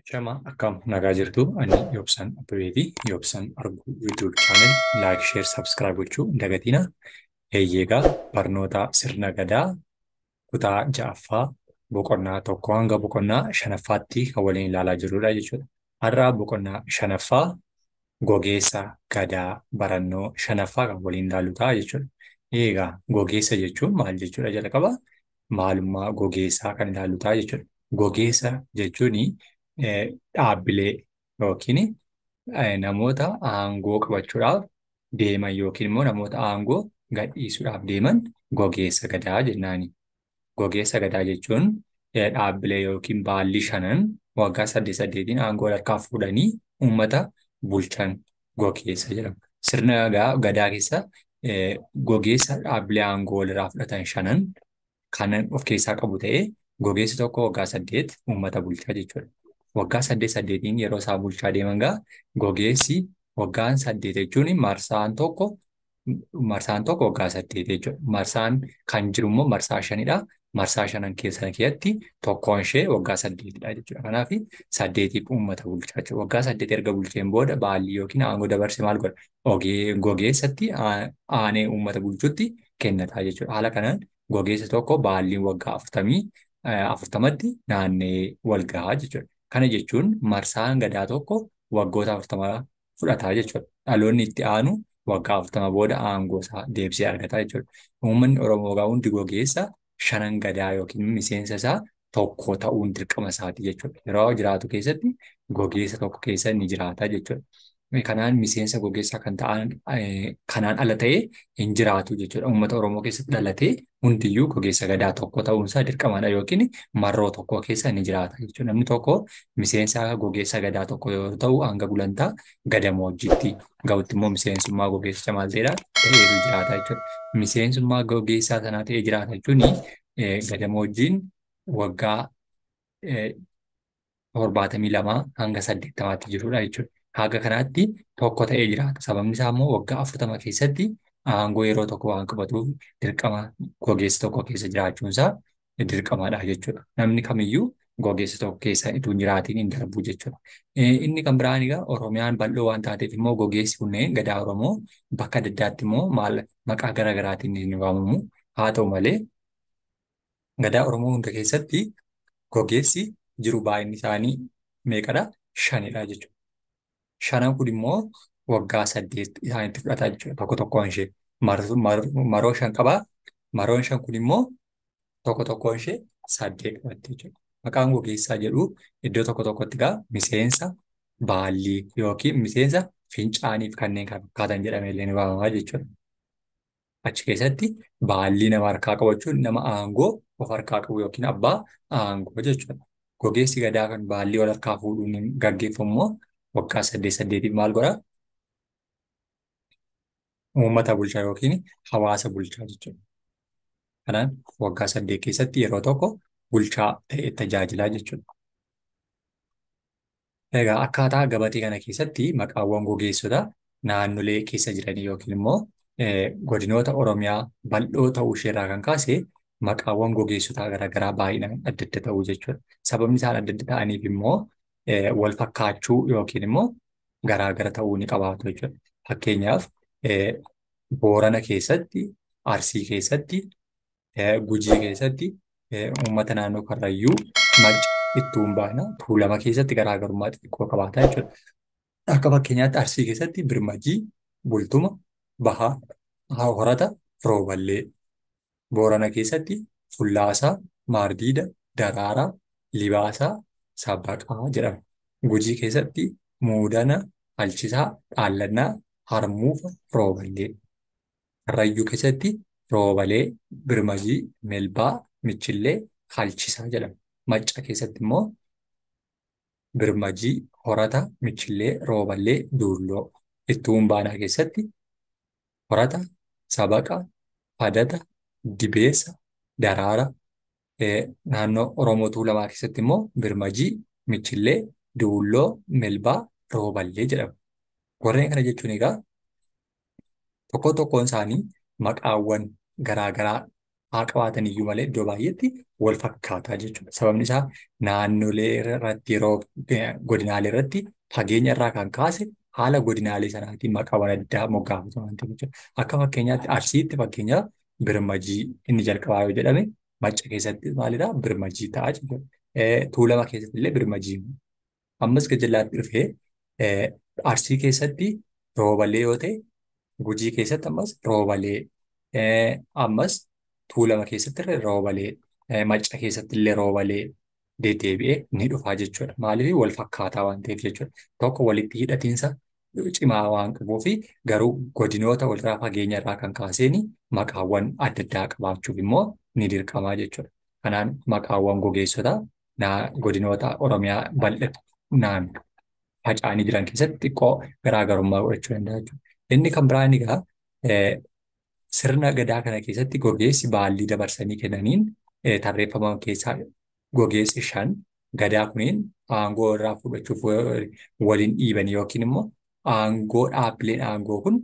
Shama akkam nagaa jirtu ani Yoobsaan Abbebeeti. Yoobsaan Arguu YouTube channel like, share, subscribe gochuu hin dagatina. Eeyyeegaa barnoota sirna gadaa kutaa ja'affaa boqonnaa tokko hanga boqonnaa shanaffaatti kan waliin ilaalaa jirrudha jechuudha. Har'a boqonnaa shanaffaa gogeessa gadaa barannoo shanaffaa kan waliin ilaallu ta'a jechuudha. Eegaa gogeessa jechuun maal jechuudha jalqaba maalummaa gogeessaa kan ilaallu ta'a jechuudha. Gogeessa jechuuni dhaabbilee yookiin namoota aangoo qabachuudhaaf deeman yookiin immoo namoota aangoo gadhiisuudhaaf deeman gogeessa gadaa jennaani. Gogeessa gadaa jechuun dhaabbilee yookiin baalli shanan waggaa 8 aangoo harkaa fuudhanii uummata bulchan gogeessa jedhama. Sirna gadaa keessa gogeessa dhaabbilee aangoo walirraa fudhatan shanan kanan of keessaa qabu ta'ee gogeessi tokko waggaa 8 uummata bulchaa jechuudha. Waggaa 8 yeroo isaa bulchaa deeman gaa gogeessi waggaan 8 jechuun marsaan tokko waggaa 8 jechuudha. Marsaan kan jiru immoo marsaa 5dha. Marsaa 5 keessatti tokkoon ishee waggaa 8dha jechuudha. Kanaaf 8 uummata bulchaa jechuudha. Waggaa 8 erga bulcheen booda baalli yookiin aangoo dabarse maal godha? Gogeessatti aanee uummata bulchuutti kennataa jechuudha. Haala kanaan gogeessa tokko baalliin waggaa 40tti naannee wal gahaa jechuudha. Kana jechuun marsaan gadaa tokko waggoota 40 fudhataa jechuudha. Dhaloonni itti aanu waggaa 40 booda aangoo isaa deebisee argataa jechuudha. Uummanni Oromoo hundi gogeessa shanan gadaa yookiin miseensa isaa tokko ta'uun dirqama isaati jechuudha. Yeroo jiraatu keessatti gogeessa tokko keessa ni jiraata jechuudha. Kanaan miseensa gogeessaa kan ta'an kanaan ala ta'ee hin jiraatu jechuudha. Uummata Oromoo keessatti dhalatee hundiyyuu gogeessa gadaa tokko ta'uunsaa dirqamadha yookiin marroo tokko keessa ni jiraata jechuudha. Namni tokko miseensa gogeessa gadaa tokko yoo ta'u hanga gulantaa gadamoojiitti ga'utti immoo miseensummaa gogeessicha maal ta'edha ta'ee jiraata jechuudha. Miseensummaa gogeessaa sanaa ta'ee jiraata jechuun gadamoojiin waggaa 72 hanga 80tti jirudha jechuudha. Haga kanaatti tokko ta'ee jiraata. Sababni isaa immoo waggaa 40 keessatti aangoo yeroo tokko waan qabatuuf dirqama gogeessa tokko keessa jiraachuunsaa dirqamadha jechuudha. Namni kamiyyuu gogeessa tokko keessa utuu hin jiraatiin hin darbu jechuudha. Inni kan biraan egaa Oromiyaan bal'oo waan taateef immoo gogeessi kunneen gadaa Oromoo bakka adda addaatti immoo maqaa garaagaraatiin ni waamamu. Haa ta'u malee gadaa Oromoo hunda keessatti gogeessi jiru baay'inni isaanii meeqadha? 5dha jechuudha. 5 kun immoo waggaa 8 isaanitti fudhataa jechuudha. Tokko tokkoon ishee maroo 5 qabaa. Maroon 5 kun immoo tokko tokkoon ishee 8 qabatti jechuudha. Maqaan gogeessaa jedhu iddoo tokko tokkotti gaa miseensa baallii yookiin miseensa fincaaniif kanneen kan fakkaatan jedhamee illee ni waamamaa jechuudha. Achi keessatti baallii nama harkaa qabachuun nama aangoo of harkaa qabu yookiin abbaa aangoo jechuudha. Gogeessi gadaa kan baallii wal harkaa fuudhuun gaggeeffamu immoo waggaa 8 maal godhaa? Uummata bulchaa yookiin hawaasa bulchaa jechuudha. Kanaan waggaa 8 keessatti yeroo tokko bulchaa ta'ee tajaajilaa jechuudha. Egaa akkaataa gabatee kana keessatti maqaawwan gogeessota naannolee keessa jiranii yookiin immoo godinoota Oromiyaa bal'oo ta'uu isheerraa kan kaase maqaawwan gogeessotaa garaagaraa baay'inaan adda adda ta'uu jechuudha. Sababni isaan adda adda ta'aniif immoo wal fakkaachuu yookiin immoo garaagara ta'uu ni qabaatu jechuudha. Fakkeenyaaf Boorana keessatti, Arsii keessatti, Gujii keessatti, uummata naannoo Karrayyuu, Macca, Ittuun Baanaa, Tuulama keessatti garaagarummaa xixiqqoo qabaata jechuudha. Akka fakkeenyaatti Arsii keessatti Birmajii, Bultuma, Bahaa, Horata, Rooballee. Boorana keessatti Fullaasaa, Maardiida, Daraaraa, Libaasaa, Sabbaqaa jedhama. Gujii keessatti Muudana, Halchisaa, Dhaallannaa, Harmuufa, Rooballee. Karrayyuu keessatti Roobalee, Birmajii, Melbaa, Michillee, Halchisaa jedhama. Macca keessatti immoo Birmajii, Horata, Michillee, Rooballee, Duulloo. Ittuun Baanaa keessatti Horata, Sabaqa, Fadata, Dibeessa, Daraara. Naannoo Oromoo Tuulamaa keessatti immoo Birmajii, Michillee, Duulloo, Melbaa, Rooballee jedhamu. Warreen kana jechuun egaa tokkoon isaanii maqaawwan garaagaraa haa qabaatan iyyuu malee iddoo baay'eetti wal fakkaataa jechuudha. Sababni isaa naannolee irratti yeroo godinaalee irratti fageenya irraa kan kaase haala godinaalee sanaatiin maqaawwan addaa moggaafatu waan ta'eef jechuudha. Akka fakkeenyaatti Arsiitti fakkeenyaaf birmajii inni jalqabaa yoo jedhame Macca keessatti maalidhaa birmajii ta'a jechuudha. Tuulama keessatti illee birmajii. Ammas gajallaatti dhufee Arsii keessatti roobalee yoo ta'e Gujii keessatti ammas roobalee ammas Tuulama keessatti roobalee Macca keessatti illee roobalee deddeebi'ee ni dhufaa jechuudha. Maaliif wal fakkaataa waan ta'eef jechuudha. Tokko walitti hidhatiinsa cimaa waan qabuu fi garuu godinoota walirraa fageenya irraa kan kaaseen maqaawwan adda addaa qabaachuuf immoo ni dirqamaa jechuudha. Kanaan maqaawwan gogeessota godinoota Oromiyaa bal'inaan faca'anii jiran keessatti xiqqoo garaagarummaa godhachuu danda'a jechuudha. Inni kan biraan egaa sirna gadaa kana keessatti gogeessi baallii dabarsanii kennaniin tarreeffaman keessaa gogeessi 5 gadaa kuniin aangoo irraa fudhachuuf waliin dhiiban yookiin immoo aangoo dhaabbileen aangoo kun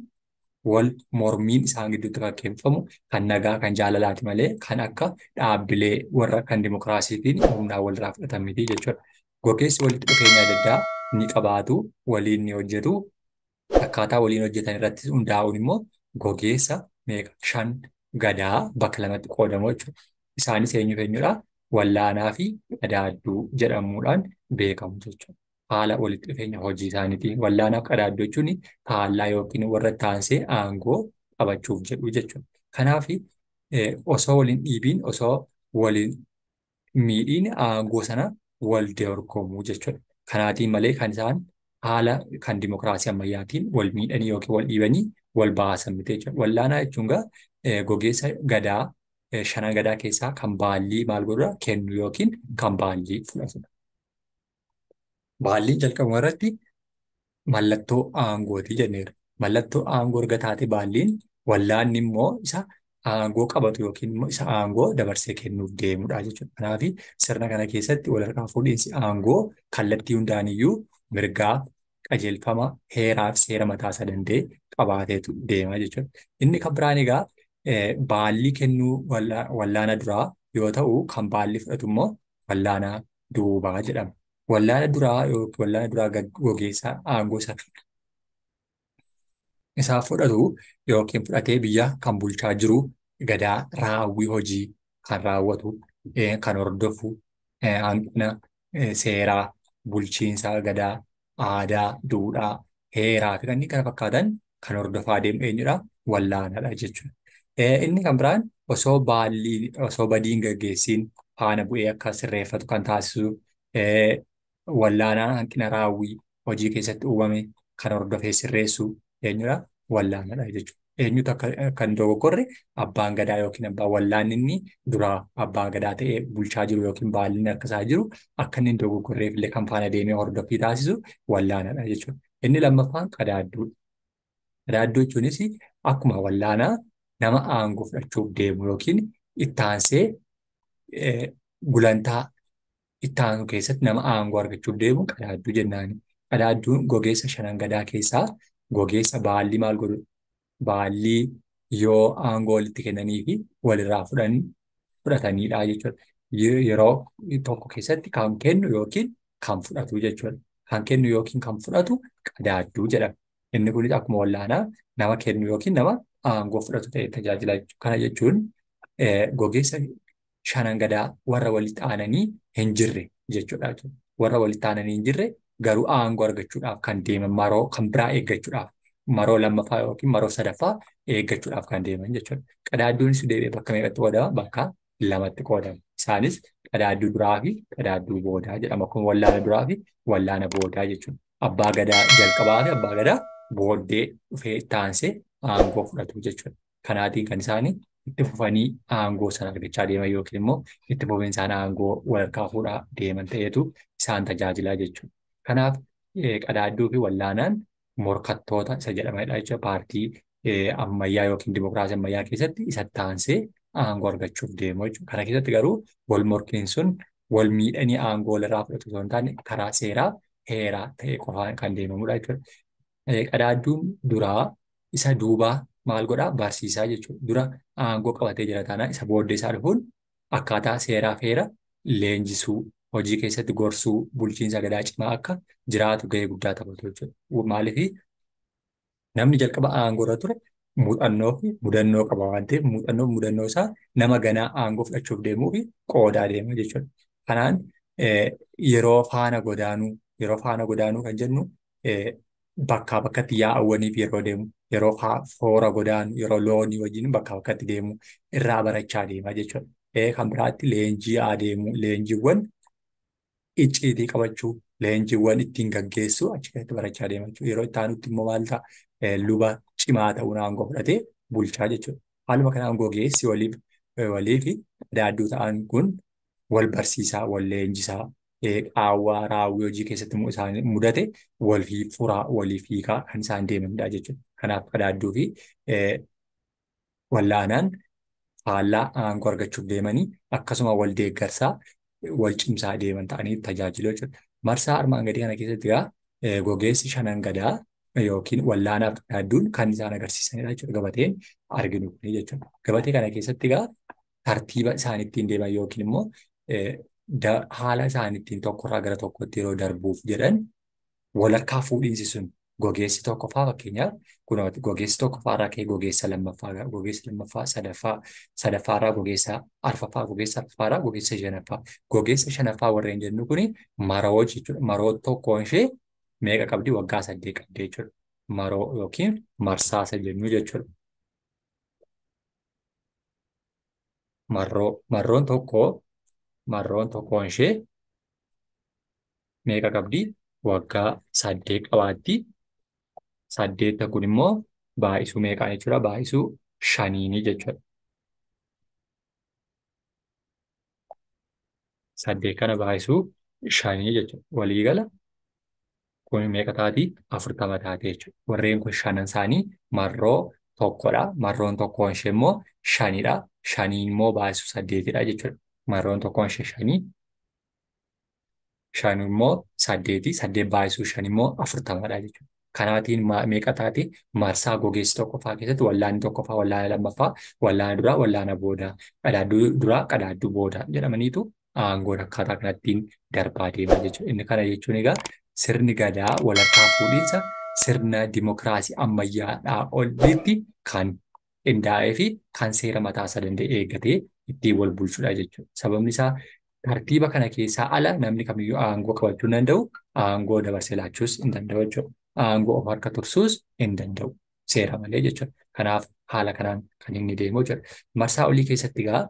wal mormiin isaan gidduutti fakkeeffamu kan nagaa kan jaalalaati malee kan akka dhaabbilee warra kan dimokiraasiitiin humnaa walirraa fudhatan miti jechuudha. Gogeessi walitti dhufeenya adda addaa ni qabaatu, waliin ni hojjetu. Akkaataa waliin hojjetan irratti hundaa'uun immoo gogeessa 5 gadaa bakka lamatti qoodamu jechuudha. Isaanis eenyuudha? Wallaanaa fi qadaadduu jedhamuudhaan beekamu jechuudha. Haala walitti dhufeenya hojii isaaniitiin wallaanaa fi qadaadduu jechuun faallaa yookiin warra taansee aangoo qabachuuf jedhu jechuudha. Kanaaf osoo waliin dhiibiin osoo waliin miidhiin aangoo sana wal dorgomuu jechuudha. Kanaatiin malee kan isaan haala kan dimokiraasii ammayyaatiin wal miidhanii yookiin wal dhiibanii wal baasan miti jechuudha. Wallaanaa jechuun gogeessa gadaa 5 gadaa keessaa kan baallii maal godhudha kennu yookiin kan baallii fudhatudha. Baalliin jalqabuma irratti mallattoo aangooti jenneera. Mallattoo aangoo erga taate baalliin wallaanni immoo isa aangoo qabatu yookiin immoo isa aangoo dabarsee kennuuf deemudha jechuudha. Kanaaf sirna kana keessatti walharkaa fuudhinsi aangoo kallattii hundaaniyyuu mirgaa qajeelfama heeraa fi seera mataasaa danda'e qabaateetu deema jechuudha. Inni kan biraan egaa baallii kennuu wallaana duraa yoo ta'u kan baallii fudhatu immoo wallaana duubaa jedhama. Wallaana duraa gogeessa aangoo isaa fudhatu yookiin fudhatee biyya kan bulchaa jiru gadaa raawwii hojii kan raawwatu kan hordofu hanqina seeraa bulchiinsa gadaa aadaa duudhaa heeraa fi kanneen kana fakkaatan kan hordofaa deemu eenyudha? Wallaanaadha jechuudha. Inni kan biraan osoo badiin gaggeessiin faana bu'ee akka sirreeffatu kan taasisu wallaanaan hanqina raawwii hojii keessatti uumame kan hordofee sirreessu eenyudha? Wallaanaadha jechuudha. Eenyutu kan dogoggorre abbaan gadaa yookiin abbaan wallaanni inni duraa abbaa gadaa ta'ee bulchaa jiru yookiin baalliin harkasaa jiru akka inni dogoggorreef illee kan faana deemee hordofii taasisu wallaanaadha jechuudha. Inni lammaffaan qadaadduudha. Qadaadduu jechuunis akkuma wallaanaa nama aangoo fudhachuuf deemu yookiin ittaansee gulantaa ittaanu keessatti nama aangoo argachuuf deemu qadaadduu jennaani. Qadaadduun gogeessa 5 gadaa keessaa gogeessa baallii maal godhu? Baallii yoo aangoo walitti kennanii fi walirraa fudhatanidha jechuudha. Yeroo tokko keessatti kan kennu yookiin kan fudhatu jechuudha. Kan kennu yookiin kan fudhatu qadaadduu jedhama. Inni kunis akkuma wallaanaa nama kennu yookiin nama aangoo fudhatu ta'ee tajaajila jechuudha. Kana jechuun gogeessa 5 gadaa warra walitti aananii hin jirre jechuudha. Warra walitti aananii hin jirre garuu aangoo argachuudhaaf kan deeman maroo kan biraa eeggachuudhaaf maroo lammaffaa yookiin maroo sadaffaa eeggachuudhaaf kan deeman jechuudha. Qadaadduunis deebi'ee bakka meeqatti qoodama? Bakka 2tti qoodama. Isaanis qadaadduu duraa fi qadaadduu boodaa jedhama. Akkuma wallaana duraa fi wallaana boodaa jechuudha. Abbaa gadaa jalqabaa fi abbaa gadaa booddee dhufee ittaansee aangoo fudhatu jechuudha. Kanaatiin kan isaanii itti fufanii aangoo sana argachaa deeman yookiin immoo itti fufinsaan aangoo walharkaa fuudhaa deeman ta'etu isaan tajaajilaa jechuudha. Kanaaf qadaadduu fi wallaanaan morkattoota isa jedhamanidha jechuudha. Paartii ammayyaa yookiin dimokiraasii ammayyaa keessatti isa taansee aangoo argachuuf deemu jechuudha. Kana keessatti garuu wal morkiin sun wal miidhanii aangoo walirraa fudhatu osoo hin taane karaa seeraa heeraa ta'e qofaan kan deemamudha jechuudha. Qadaadduun duraa isa duubaa maal godhaa barsiisaa jechuudha. Dura aangoo qabatee jira taanaan isa booddee isaa dhufuun akkaataa seeraa feera leenjisuu, hojii keessatti gorsuu, bulchiinsa gadaa cimaa akka jiraatu gahee guddaa taphatu jechuudha. Maaliif namni jalqaba aangoo irra ture muuxannoo fi mudannoo qaba waan ta'eef mudannoo isaa nama ganaa aangoo fudhachuuf deemuu fi qoodaa deema jechuudha. Kanaan yeroo faana godaanuu kan jennu bakkaa bakkatti yaa'awwaniif yeroo deemu, yeroo foora godaanu, yeroo loonii wajjin bakkaa bakkatti deemu irraa barachaa deema jechuudha. Kan biraatti leenjii adeemu, leenjiiwwan icciitii qabachuu, leenjiiwwan ittiin gaggeessuu achi keessatti barachaa deema jechuudha. Yeroo itti aanutti immoo maal ta'a? Luba cimaa ta'uun aangoo fudhatee bulchaa jechuudha. Haaluma kanaan gogeessi walii fi daadduu ta'an kun wal barsiisaa, wal leenjisaa, qaawwaa raawwii hojii keessatti isaan mudate walii furaa, waliif hiikaa kan isaan deemanidha jechuudha. Kanaaf qadaadduu fi wallaanaan faallaa aangoo argachuuf deemanii akkasuma wal deeggarsaa, wal cimsaa deeman ta'anii tajaajilu jechuudha. Marsaa armaan gadii kana keessatti gogeessi shanan gadaa yookiin wallaanaaf qadaadduun kan isaan agarsiisanidha jechuudha. Gabateen arginu kuni jechuudha. Gabatee kana keessatti tartiiba isaan ittiin deeman yookiin immoo haala isaan ittiin tokkorraa gara tokkotti yeroo darbuuf jedhan walakkaa fuudhinsi sun gogeessi tokkoffaa fakkeenyaaf kunuunti gogeessi tokkoffaarraa ka'ee gogeessa lammaffaa sadaffaarraa gogeessa arfaffaa gogeessa arfaffaarraa gogeessa shanaffaa gogeessa shanaffaa warreen jennu kuni maroo jechuudha. Maroo tokkoon ishee meeqa qabdi? Waggaa 8 qabdi jechuudha. Maroo yookiin marsaasa jennu jechuudha. Marroon tokkoon ishee meeqa qabdi? Waggaa 8 qabaatti. 8 kun immoo baay'isuu meeqaan jechuudha? Baay'isuu 5 jechuudha. 8 kana baay'isuu 5 jechuudha. Waliigala kun meeqa taati? 40 taate jechuudha. Warreen kun shanan isaanii marroo tokkodha. Marroon tokkoon ishee immoo 5dha. 5 immoo baay'isuu 8dha jechuudha. Marroon tokkoon ishee 5. 5 immoo 8. 8 baay'isuu 5 immoo 40dha jechuudha. Kanaatiin meeqa taate? Marsaa gogeessi tokkoffaa keessatti wallaanni tokkoffaa, wallaana lammaffaa, wallaana duraa, wallaana boodaa, qadaadduu duraa, qadaadduu boodaa jedhamaniitu aangoon akkaataa kanattiin darbaa deema jechuudha. Inni kana jechuun egaa sirni gadaa walakkaa fuudhinsa sirna dimokiraasii ammayyaadhaa olitti kan qindaa'ee fi kan seera mataa isaa danda'e eeggatee ittiin wal bulchudha jechuudha. Sababni isaa tartiiba kana keessaa ala namni kamiyyuu aangoo qabachuu hin danda'u, aangoo dabarsee laachuus hin danda'u jechuudha. Aangoo of harka tursuus hin danda'u seera malee jechuudha. Kanaaf haala kanaan kan inni deemu jechuudha. Marsaa olii keessatti egaa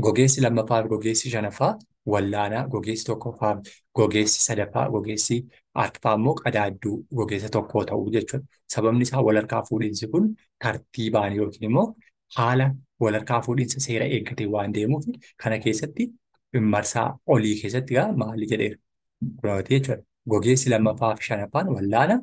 gogeessi lammaffaa fi gogeessi shanaffaa wallaanaa, gogeessi tokkoffaa, gogeessi sadaffaa, gogeessi arfaffaa immoo qadaadduu gogeessa tokkoo ta'uu jechuudha. Sababni isaa walharkaa fuudhinsi kun tartiibaan yookiin immoo haala walharkaa fuudhinsa seera eeggatee waan deemuuf kana keessatti marsaa olii keessatti maali jedheera. Kunaati jechuudha. Gogeessi lammaffaa fi shanaffaan wallaana,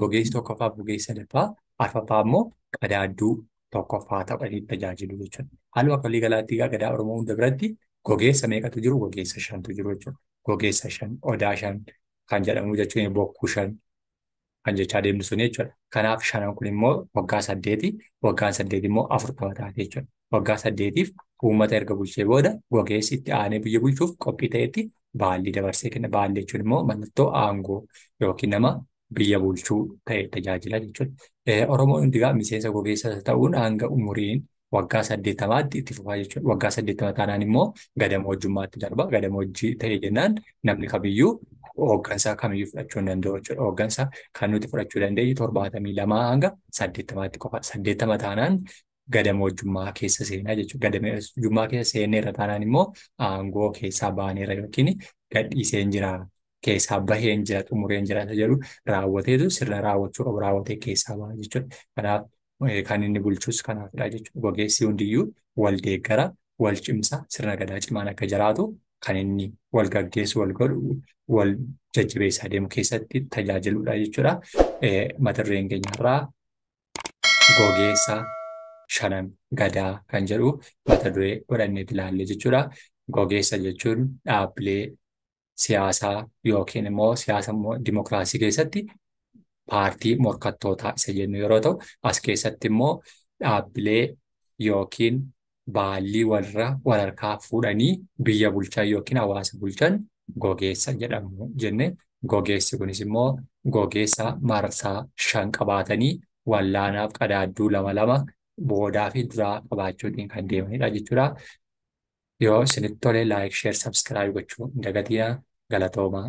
gogeessi tokkoffaa fi gogeessi sadaffaa, arfaffaa immoo qadaadduu tokkoffaa ta'anii tajaajilu jechuudha. Haaluma akka waliigalaatti gadaa Oromoo hunda biratti gogeessa meeqatu jiru? Gogeessa 5tu jiru jechuudha. Gogeessa 5, odaa 5 kan jedhamu jechuun bokkuu 5 kan jechaa deemnu sun jechuudha. Kanaaf 5 kun immoo waggaa 8, waggaan 8 immoo 40 taate jechuudha. Waggaa 8tiif uummata erga bulchee booda gogeessi itti aanee biyya bulchuuf qophii ta'etti baalli dabarsee kenna. Baalli jechuun immoo mallattoo aangoo yookiin nama biyya bulchuu ta'e tajaajila jechuudha. Oromoon hundi miseensa gogeessa ta'uun hanga umuriin waggaa 80tti itti fufaa jechuudha. Waggaa 80 taanaan immoo gadamoojjummaatti darba. Gadamoojjii ta'e jennaan namni kamiyyuu hooggansa kamiyyuu fudhachuu hin danda'u jechuudha. Hooggansa kan nuti fudhachuu dandeenyu 72 hanga 80tti qofa. 80 taanaan gadamoojjummaa keessa seenaa jechuudha. Gadamoojjummaa keessa seenee irra taanaan immoo aangoo keessaa baaneera yookiin gadhiiseen jira, keessaa baheen jira, xumureen jira jedhu raawwateetu sirna raawwachuu qabu raawwatee keessaa baha jechuudha. Kanaaf kan inni bulchus kanaafidha jechuudha. Gogeessi hundiyyuu wal deeggara, wal cimsa, sirna gadaa cimaan akka jiraatu kan inni wal gaggeessu, wal godhu, wal jajjabeessaa deemu keessatti tajaajiludha jechuudha. Mata dureen keenyarraa gogeessa 5 gadaa kan jedhu mata duree godhannee ilaalle jechuudha. Gogeessa jechuun dhaabbilee siyaasaa yookiin immoo siyaasa dimokiraasii keessatti paartii morkattootaa isa jennu yeroo ta'u, as keessatti immoo dhaabbilee yookiin baallii wal harkaa fuudhanii biyya bulchan yookiin hawaasa bulchan gogeessa jedhamu jenne. Gogeessi kunis immoo gogeessa marsaa 5 qabaatanii wallaanaaf qadaadduu 2 boodaa fi duraa qabaachuutiin kan deemanidha jechuudha. Yoo isinitti tole laayik, sheer, sabskiraayib gochuu hin dagatinaa. Galatoomaa.